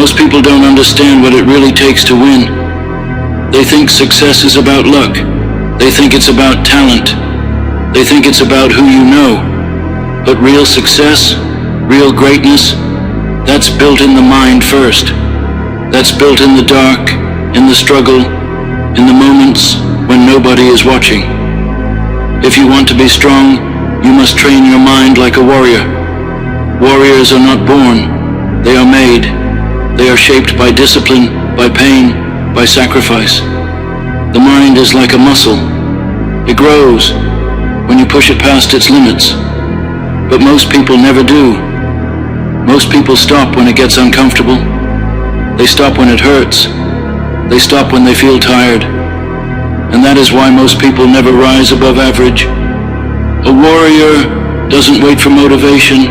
Most people don't understand what it really takes to win. They think success is about luck. They think it's about talent. They think it's about who you know. But real success, real greatness, that's built in the mind first. That's built in the dark, in the struggle, in the moments when nobody is watching. If you want to be strong, you must train your mind like a warrior. Warriors are not born, they are made. They are shaped by discipline, by pain, by sacrifice. The mind is like a muscle. It grows when you push it past its limits. But most people never do. Most people stop when it gets uncomfortable. They stop when it hurts. They stop when they feel tired. And that is why most people never rise above average. A warrior doesn't wait for motivation.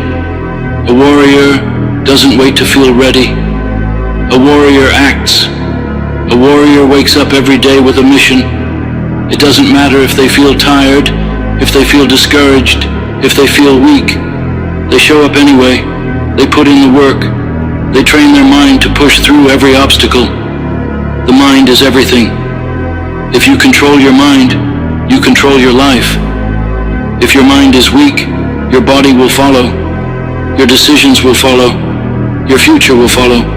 A warrior doesn't wait to feel ready. A warrior acts. A warrior wakes up every day with a mission. It doesn't matter if they feel tired, if they feel discouraged, if they feel weak. They show up anyway. They put in the work. They train their mind to push through every obstacle. The mind is everything. If you control your mind, you control your life. If your mind is weak, your body will follow. Your decisions will follow. Your future will follow.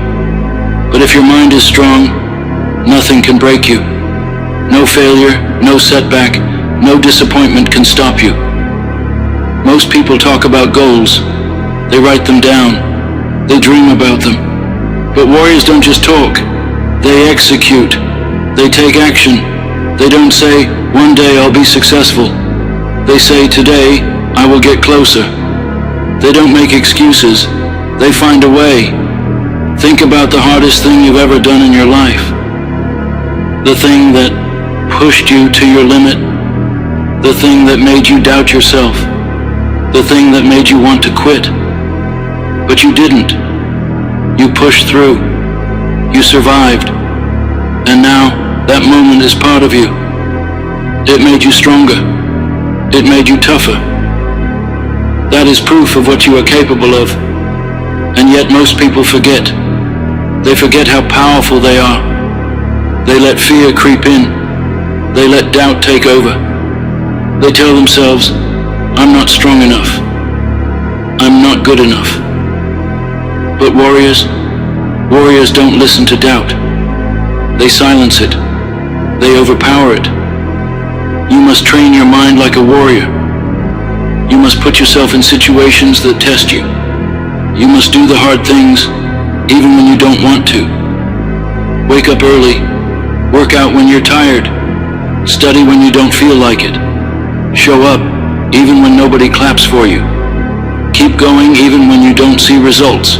But if your mind is strong, nothing can break you. No failure, no setback, no disappointment can stop you. Most people talk about goals. They write them down. They dream about them. But warriors don't just talk. They execute. They take action. They don't say, one day I'll be successful. They say, today I will get closer. They don't make excuses. They find a way. Think about the hardest thing you've ever done in your life. The thing that pushed you to your limit. The thing that made you doubt yourself. The thing that made you want to quit. But you didn't. You pushed through. You survived. And now that moment is part of you. It made you stronger. It made you tougher. That is proof of what you are capable of. And yet most people forget. They forget how powerful they are. They let fear creep in. They let doubt take over. They tell themselves, I'm not strong enough. I'm not good enough. But warriors don't listen to doubt. They silence it. They overpower it. You must train your mind like a warrior. You must put yourself in situations that test you. You must do the hard things even when you don't want to. Wake up early. Work out when you're tired. Study when you don't feel like it. Show up even when nobody claps for you. Keep going even when you don't see results.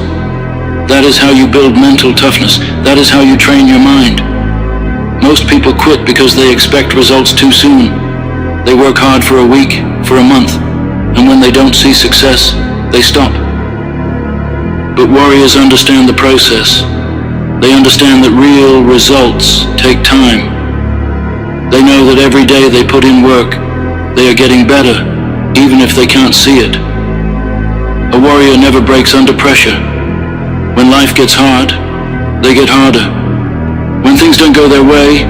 That is how you build mental toughness. That is how you train your mind. Most people quit because they expect results too soon. They work hard for a week, for a month, and when they don't see success, they stop. But warriors understand the process. They understand that real results take time. They know that every day they put in work, they are getting better, even if they can't see it. A warrior never breaks under pressure. When life gets hard, they get harder. When things don't go their way,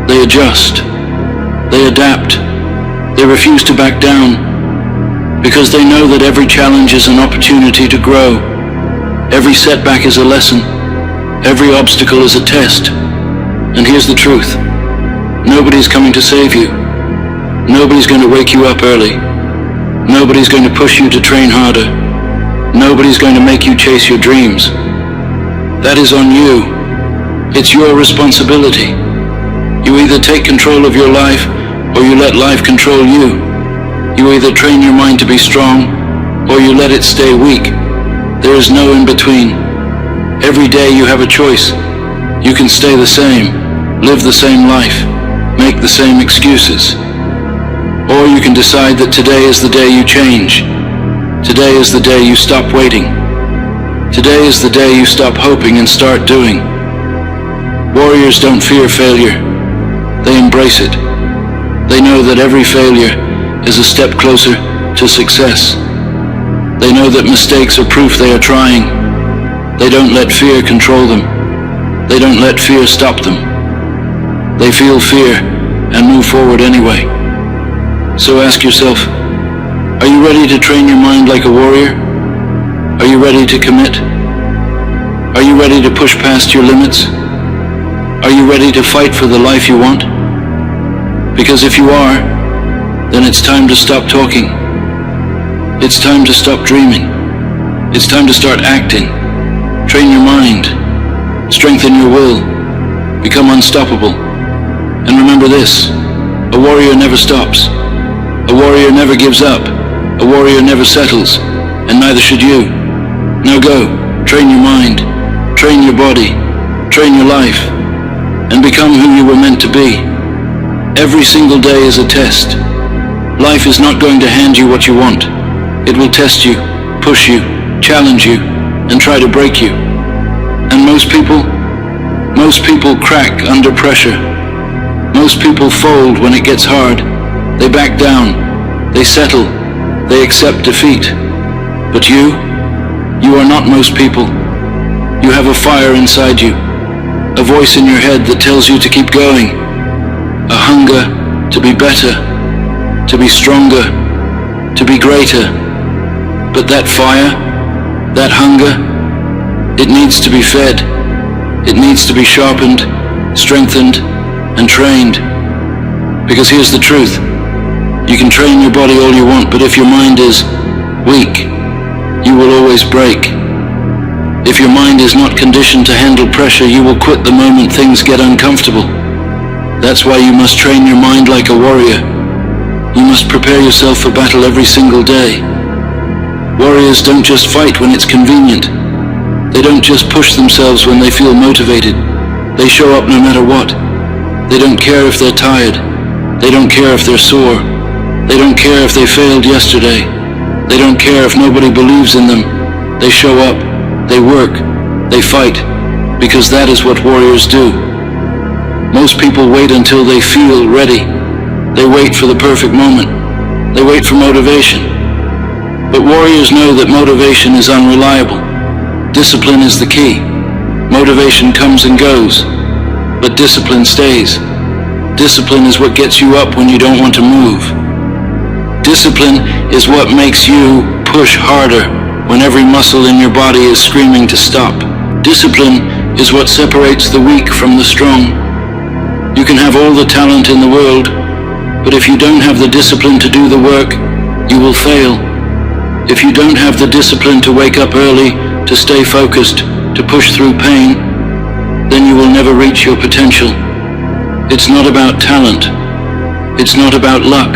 they adjust. They adapt. They refuse to back down because they know that every challenge is an opportunity to grow. Every setback is a lesson. Every obstacle is a test. And here's the truth. Nobody's coming to save you. Nobody's going to wake you up early. Nobody's going to push you to train harder. Nobody's going to make you chase your dreams. That is on you. It's your responsibility. You either take control of your life or you let life control you. You either train your mind to be strong or you let it stay weak. There is no in between. Every day you have a choice. You can stay the same, live the same life, make the same excuses. Or you can decide that today is the day you change. Today is the day you stop waiting. Today is the day you stop hoping and start doing. Warriors don't fear failure. They embrace it. They know that every failure is a step closer to success. They know that mistakes are proof they are trying. They don't let fear control them. They don't let fear stop them. They feel fear and move forward anyway. So ask yourself, are you ready to train your mind like a warrior? Are you ready to commit? Are you ready to push past your limits? Are you ready to fight for the life you want? Because if you are, then it's time to stop talking. It's time to stop dreaming. It's time to start acting. Train your mind. Strengthen your will. Become unstoppable. And remember this, a warrior never stops. A warrior never gives up. A warrior never settles. And neither should you. Now go, train your mind. Train your body. Train your life. And become who you were meant to be. Every single day is a test. Life is not going to hand you what you want. It will test you, push you, challenge you, and try to break you. And most people crack under pressure. Most people fold when it gets hard. They back down, they settle, they accept defeat. But you are not most people. You have a fire inside you, a voice in your head that tells you to keep going, a hunger to be better, to be stronger, to be greater. But that fire, that hunger, it needs to be fed. It needs to be sharpened, strengthened, and trained. Because here's the truth. You can train your body all you want, but if your mind is weak, you will always break. If your mind is not conditioned to handle pressure, you will quit the moment things get uncomfortable. That's why you must train your mind like a warrior. You must prepare yourself for battle every single day. Warriors don't just fight when it's convenient. They don't just push themselves when they feel motivated. They show up no matter what. They don't care if they're tired. They don't care if they're sore. They don't care if they failed yesterday. They don't care if nobody believes in them. They show up, they work, they fight, because that is what warriors do. Most people wait until they feel ready. They wait for the perfect moment. They wait for motivation. But warriors know that motivation is unreliable. Discipline is the key. Motivation comes and goes, but discipline stays. Discipline is what gets you up when you don't want to move. Discipline is what makes you push harder when every muscle in your body is screaming to stop. Discipline is what separates the weak from the strong. You can have all the talent in the world, but if you don't have the discipline to do the work, you will fail. If you don't have the discipline to wake up early, to stay focused, to push through pain, then you will never reach your potential. It's not about talent. It's not about luck.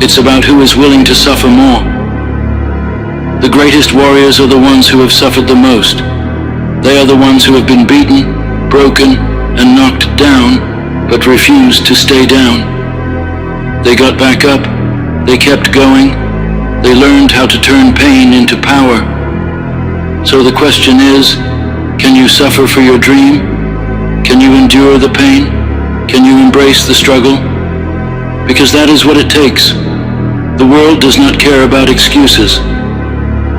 It's about who is willing to suffer more. The greatest warriors are the ones who have suffered the most. They are the ones who have been beaten, broken, and knocked down, but refused to stay down. They got back up. They kept going. They learned how to turn pain into power. So the question is, can you suffer for your dream? Can you endure the pain? Can you embrace the struggle? Because that is what it takes. The world does not care about excuses.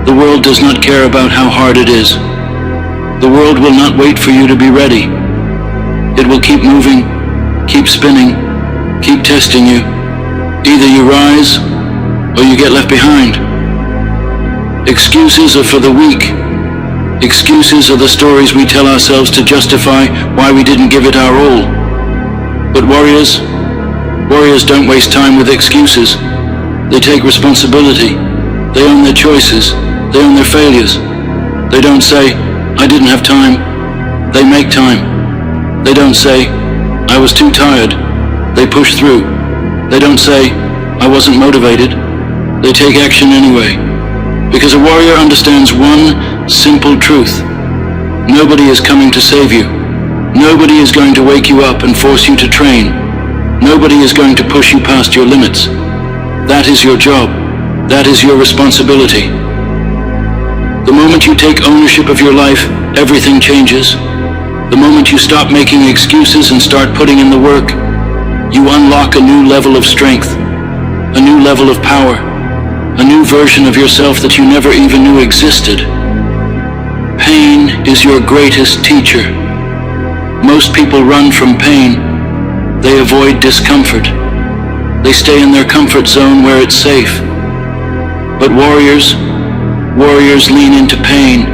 The world does not care about how hard it is. The world will not wait for you to be ready. It will keep moving, keep spinning, keep testing you. Either you rise, or you get left behind. Excuses are for the weak. Excuses are the stories we tell ourselves to justify why we didn't give it our all. But warriors don't waste time with excuses. They take responsibility. They own their choices. They own their failures. They don't say, I didn't have time. They make time. They don't say, I was too tired. They push through. They don't say, I wasn't motivated. They take action anyway. Because a warrior understands one simple truth. Nobody is coming to save you. Nobody is going to wake you up and force you to train. Nobody is going to push you past your limits. That is your job. That is your responsibility. The moment you take ownership of your life, everything changes. The moment you stop making excuses and start putting in the work, you unlock a new level of strength, a new level of power, a new version of yourself that you never even knew existed. Pain is your greatest teacher. Most people run from pain. They avoid discomfort. They stay in their comfort zone where it's safe. But warriors lean into pain.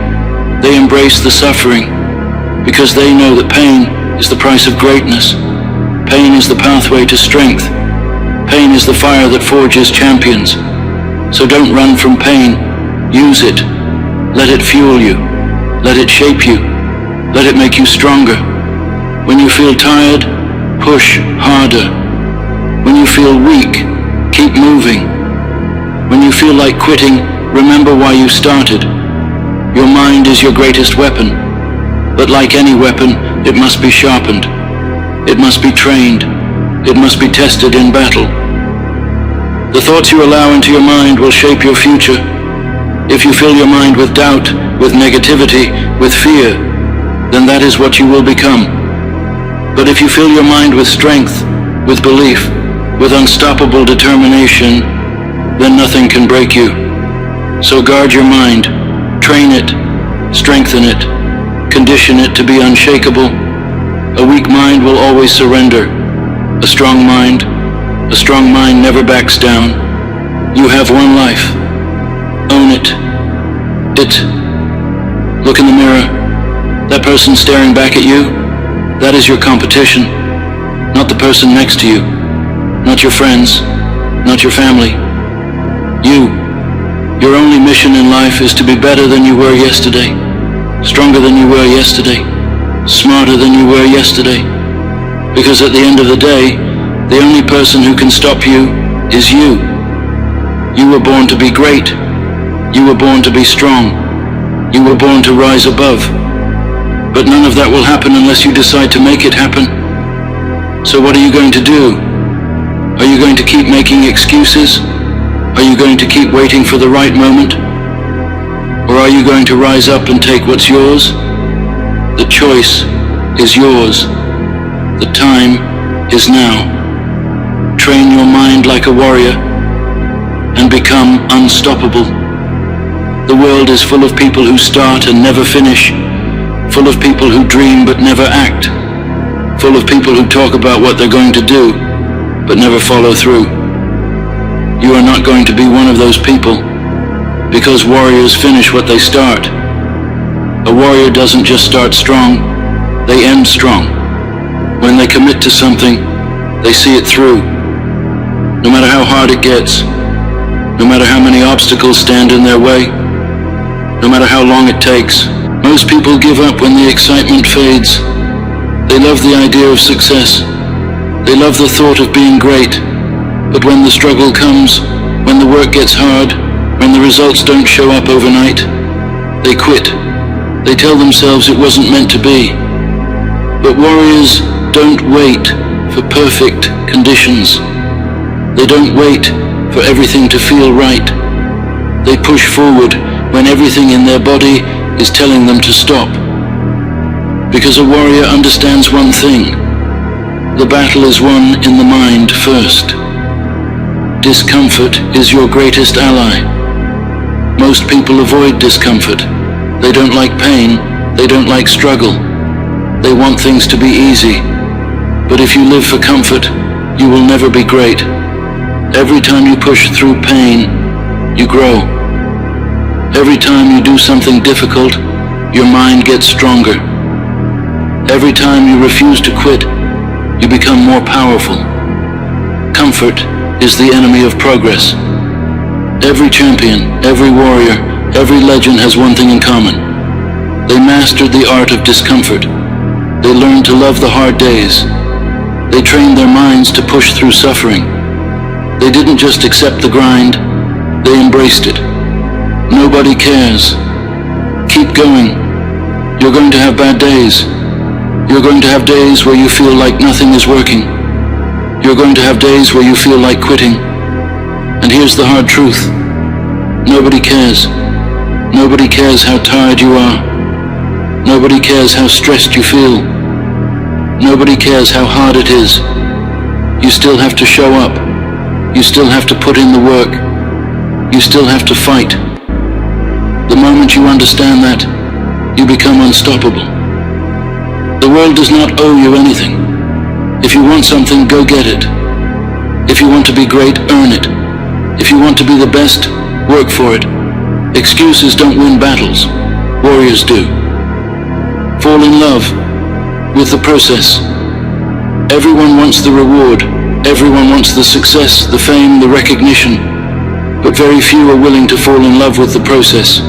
They embrace the suffering because they know that pain is the price of greatness. Pain is the pathway to strength. Pain is the fire that forges champions. So don't run from pain. Use it. Let it fuel you. Let it shape you. Let it make you stronger. When you feel tired, push harder. When you feel weak, keep moving. When you feel like quitting, remember why you started. Your mind is your greatest weapon. But like any weapon, it must be sharpened. It must be trained. It must be tested in battle. The thoughts you allow into your mind will shape your future. If you fill your mind with doubt, with negativity, with fear, then that is what you will become. But if you fill your mind with strength, with belief, with unstoppable determination, then nothing can break you. So guard your mind, train it, strengthen it, condition it to be unshakable. A weak mind will always surrender. A strong mind never backs down. You have one life. Own it. Look in the mirror. That person staring back at you, that is your competition, not the person next to you, not your friends, not your family. Your only mission in life is to be better than you were yesterday, stronger than you were yesterday, smarter than you were yesterday. Because at the end of the day, the only person who can stop you is you. You were born to be great. You were born to be strong. You were born to rise above. But none of that will happen unless you decide to make it happen. So what are you going to do? Are you going to keep making excuses? Are you going to keep waiting for the right moment? Or are you going to rise up and take what's yours? The choice is yours. The time is now. Train your mind like a warrior and become unstoppable. The world is full of people who start and never finish, full of people who dream but never act, full of people who talk about what they're going to do but never follow through. You are not going to be one of those people, because warriors finish what they start. A warrior doesn't just start strong, they end strong. When they commit to something, they see it through. No matter how hard it gets, no matter how many obstacles stand in their way, no matter how long it takes. Most people give up when the excitement fades. They love the idea of success. They love the thought of being great. But when the struggle comes, when the work gets hard, when the results don't show up overnight, they quit. They tell themselves it wasn't meant to be. But warriors don't wait for perfect conditions. They don't wait for everything to feel right. They push forward when everything in their body is telling them to stop. Because a warrior understands one thing. The battle is won in the mind first. Discomfort is your greatest ally. Most people avoid discomfort. They don't like pain. They don't like struggle. They want things to be easy. But if you live for comfort, you will never be great. Every time you push through pain, you grow. Every time you do something difficult, your mind gets stronger. Every time you refuse to quit, you become more powerful. Comfort is the enemy of progress. Every champion, every warrior, every legend has one thing in common. They mastered the art of discomfort. They learned to love the hard days. They trained their minds to push through suffering. They didn't just accept the grind, they embraced it. Nobody cares. Keep going. You're going to have bad days. You're going to have days where you feel like nothing is working. You're going to have days where you feel like quitting. And here's the hard truth. Nobody cares. Nobody cares how tired you are. Nobody cares how stressed you feel. Nobody cares how hard it is. You still have to show up. You still have to put in the work. You still have to fight. The moment you understand that, you become unstoppable. The world does not owe you anything. If you want something, go get it. If you want to be great, earn it. If you want to be the best, work for it. Excuses don't win battles. Warriors do. Fall in love with the process. Everyone wants the reward. Everyone wants the success, the fame, the recognition. But very few are willing to fall in love with the process.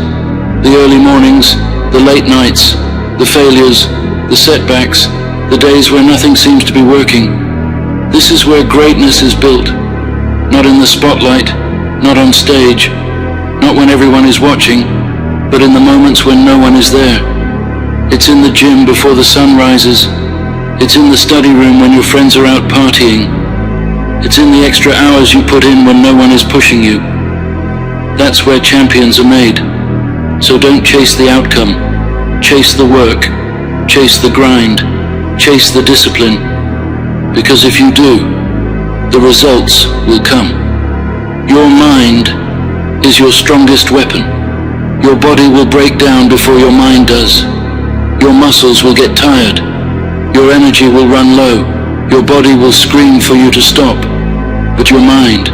The early mornings, the late nights, the failures, the setbacks, the days where nothing seems to be working. This is where greatness is built. Not in the spotlight, not on stage, not when everyone is watching, but in the moments when no one is there. It's in the gym before the sun rises. It's in the study room when your friends are out partying. It's in the extra hours you put in when no one is pushing you. That's where champions are made. So don't chase the outcome. Chase the work. Chase the grind. Chase the discipline. Because if you do, the results will come. Your mind is your strongest weapon. Your body will break down before your mind does. Your muscles will get tired. Your energy will run low. Your body will scream for you to stop. But your mind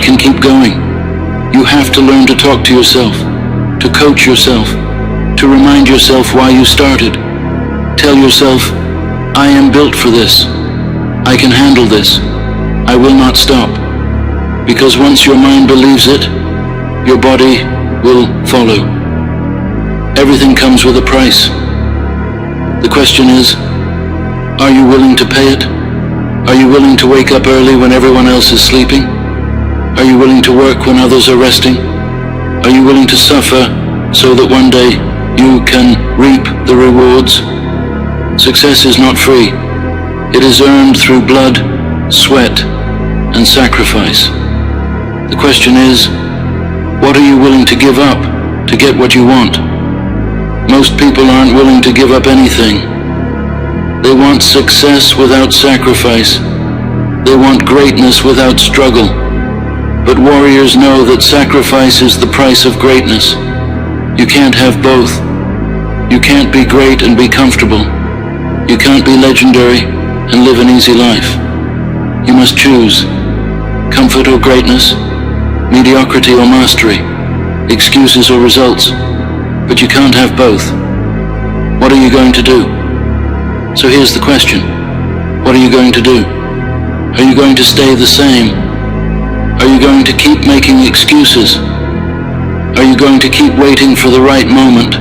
can keep going. You have to learn to talk to yourself, to coach yourself, to remind yourself why you started. Tell yourself, I am built for this. I can handle this. I will not stop. Because once your mind believes it, your body will follow. Everything comes with a price. The question is, are you willing to pay it? Are you willing to wake up early when everyone else is sleeping? Are you willing to work when others are resting? Are you willing to suffer so that one day you can reap the rewards? Success is not free. It is earned through blood, sweat, and sacrifice. The question is, what are you willing to give up to get what you want? Most people aren't willing to give up anything. They want success without sacrifice. They want greatness without struggle. But warriors know that sacrifice is the price of greatness. You can't have both. You can't be great and be comfortable. You can't be legendary and live an easy life. You must choose comfort or greatness, mediocrity or mastery, excuses or results. But you can't have both. What are you going to do? So here's the question. What are you going to do? Are you going to stay the same? Are you going to keep making excuses? Are you going to keep waiting for the right moment?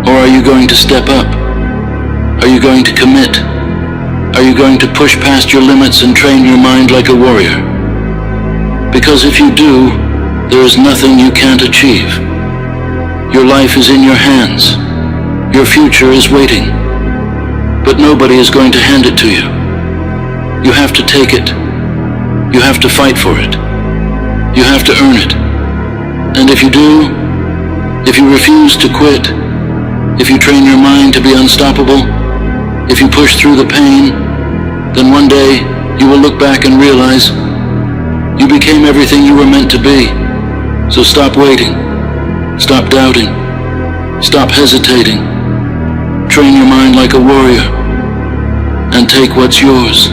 Or are you going to step up? Are you going to commit? Are you going to push past your limits and train your mind like a warrior? Because if you do, there is nothing you can't achieve. Your life is in your hands. Your future is waiting. But nobody is going to hand it to you. You have to take it. You have to fight for it. You have to earn it. And if you do, if you refuse to quit, if you train your mind to be unstoppable, if you push through the pain, then one day you will look back and realize you became everything you were meant to be. So stop waiting. Stop doubting. Stop hesitating. Train your mind like a warrior and take what's yours.